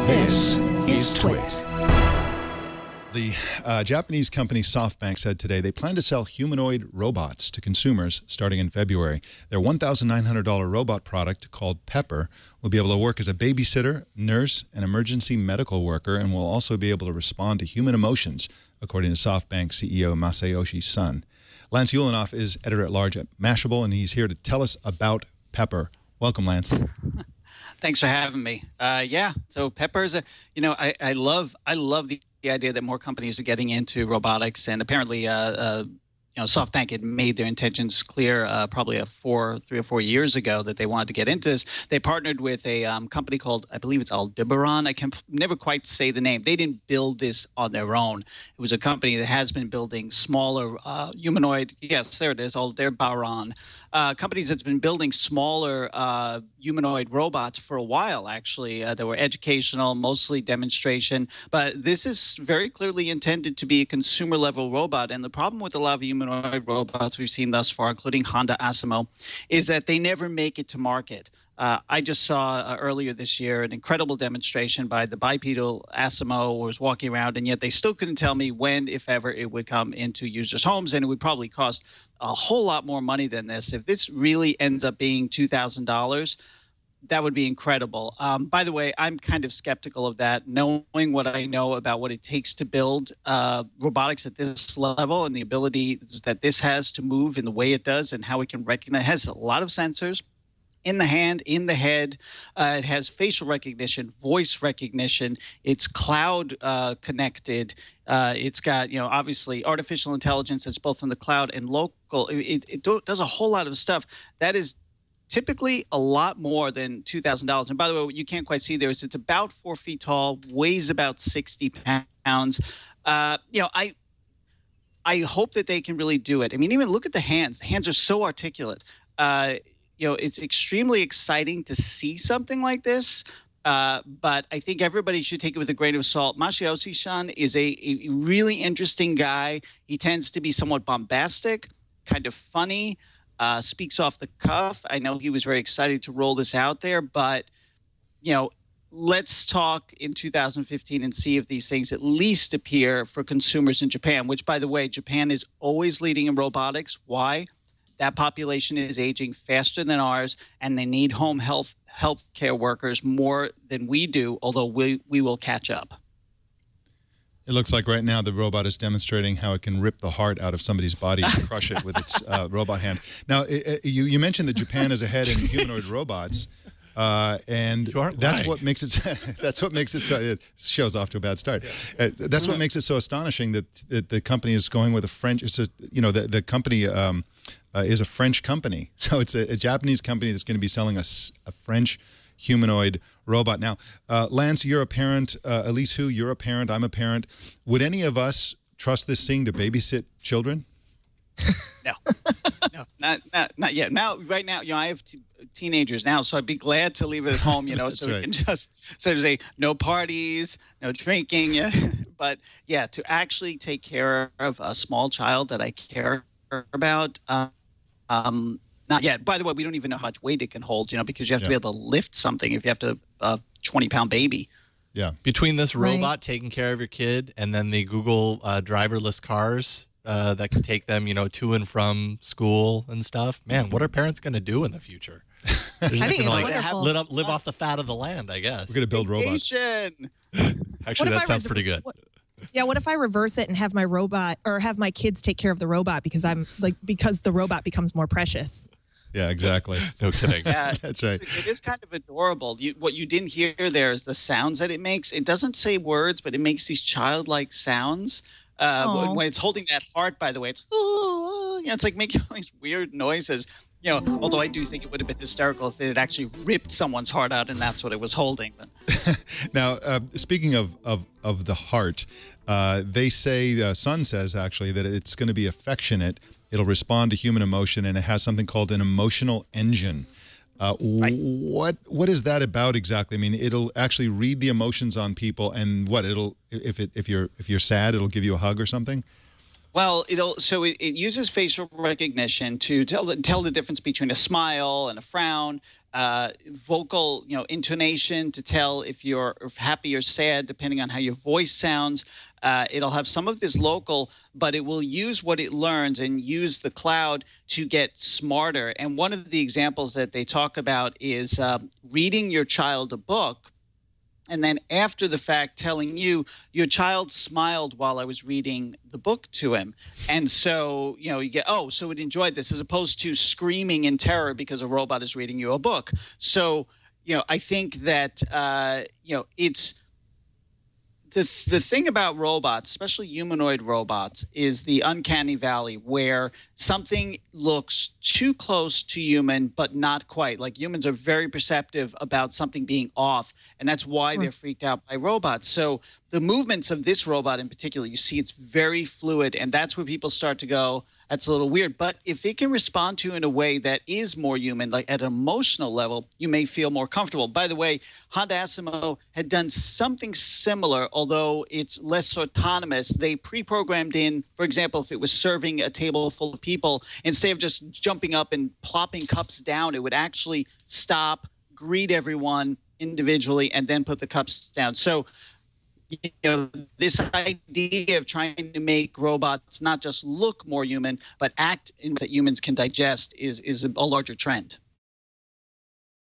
This is Twit. The Japanese company Softbank said today they plan to sell humanoid robots to consumers starting in February. Their $1,900 robot product called Pepper will be able to work as a babysitter, nurse, and emergency medical worker, and will also be able to respond to human emotions, according to Softbank CEO Masayoshi Son. Lance Ulanoff is editor-at-large at Mashable, and he's here to tell us about Pepper. Welcome, Lance. Thanks for having me. Yeah, so Pepper's I love the idea that more companies are getting into robotics, and apparently SoftBank had made their intentions clear probably 3 or 4 years ago that they wanted to get into this. They partnered with a company called, I believe it's Aldebaran. I can never quite say the name. They didn't build this on their own. It was a company that has been building smaller humanoid. Yes, there it is. Aldebaran. Companies that's been building smaller humanoid robots for a while, actually. They were educational, mostly demonstration. But this is very clearly intended to be a consumer-level robot. And the problem with a lot of humanoid robots we've seen thus far, including Honda Asimo, is that they never make it to market. I just saw earlier this year an incredible demonstration by the bipedal Asimo, was walking around, and yet they still couldn't tell me when, if ever, it would come into users' homes, and it would probably cost a whole lot more money than this. If this really ends up being $2,000, that would be incredible. By the way, I'm kind of skeptical of that, knowing what I know about what it takes to build robotics at this level and the ability that this has to move in the way it does and how it can recognize. It has a lot of sensors in the hand, in the head. It has facial recognition, voice recognition. It's cloud connected. It's got, obviously artificial intelligence that's both in the cloud and local. It does a whole lot of stuff. That is typically a lot more than $2,000. And by the way, what you can't quite see there is it's about 4 feet tall, weighs about 60 pounds. I hope that they can really do it. I mean, even look at the hands. The hands are so articulate. It's extremely exciting to see something like this, but I think everybody should take it with a grain of salt. Masayoshi Son is a really interesting guy. He tends to be somewhat bombastic, kind of funny, speaks off the cuff. I know he was very excited to roll this out there, but, let's talk in 2015 and see if these things at least appear for consumers in Japan, which, by the way, Japan is always leading in robotics. Why? That population is aging faster than ours, and they need home health care workers more than we do, although we will catch up. It looks like right now the robot is demonstrating how it can rip the heart out of somebody's body and crush it with its robot hand. Now, you mentioned that Japan is ahead in humanoid robots. And that's what makes it. That's what makes it so. It shows off to a bad start. That's what makes it so astonishing that the company is going with a French. It's the company is a French company, so it's a Japanese company that's going to be selling a French humanoid robot. Now, Lance, you're a parent. Elise, you're a parent. I'm a parent. Would any of us trust this thing to babysit children? No, not yet. Now, right now, I have teenagers now, so I'd be glad to leave it at home, so we can just sort of say no parties, no drinking. But yeah, to actually take care of a small child that I care about, not yet. By the way, we don't even know how much weight it can hold, because you have to be able to lift something if you have to 20-pound baby. Yeah. Between this robot taking care of your kid and then the Google driverless cars that can take them, to and from school and stuff. Man, what are parents going to do in the future? They're just going to live off the fat of the land, I guess. We're going to build robots. Actually, that sounds pretty good. What if I reverse it and have my robot or have my kids take care of the robot because the robot becomes more precious? Yeah, exactly. No kidding. Yeah, that's right. It is kind of adorable. What you didn't hear there is the sounds that it makes. It doesn't say words, but it makes these childlike sounds. When it's holding that heart, by the way, it's like making all these weird noises. Although I do think it would have been hysterical if it had actually ripped someone's heart out and that's what it was holding. Now, speaking of the heart, they say, Son says actually, that it's going to be affectionate. It'll respond to human emotion, and it has something called an emotional engine. Right. What is that about exactly? I mean, it'll actually read the emotions on people, and if you're sad, it'll give you a hug or something. Well, it uses facial recognition to tell the difference between a smile and a frown, vocal intonation to tell if you're happy or sad depending on how your voice sounds. It'll have some of this local, but it will use what it learns and use the cloud to get smarter. And one of the examples that they talk about is reading your child a book, and then after the fact telling you, your child smiled while I was reading the book to him. And so, you get, oh, so it enjoyed this, as opposed to screaming in terror because a robot is reading you a book. So, I think that, it's the thing about robots, especially humanoid robots, is the uncanny valley where something looks too close to human, but not quite. Like humans are very perceptive about something being off, and that's why they're freaked out by robots. So the movements of this robot in particular, you see it's very fluid, and that's where people start to go, that's a little weird. But if it can respond to you in a way that is more human, like at an emotional level, you may feel more comfortable. By the way, Honda Asimo had done something similar, although it's less autonomous. They pre-programmed in, for example, if it was serving a table full of people, instead of just jumping up and plopping cups down, it would actually stop, greet everyone individually, and then put the cups down. So this idea of trying to make robots not just look more human, but act in that humans can digest is a larger trend.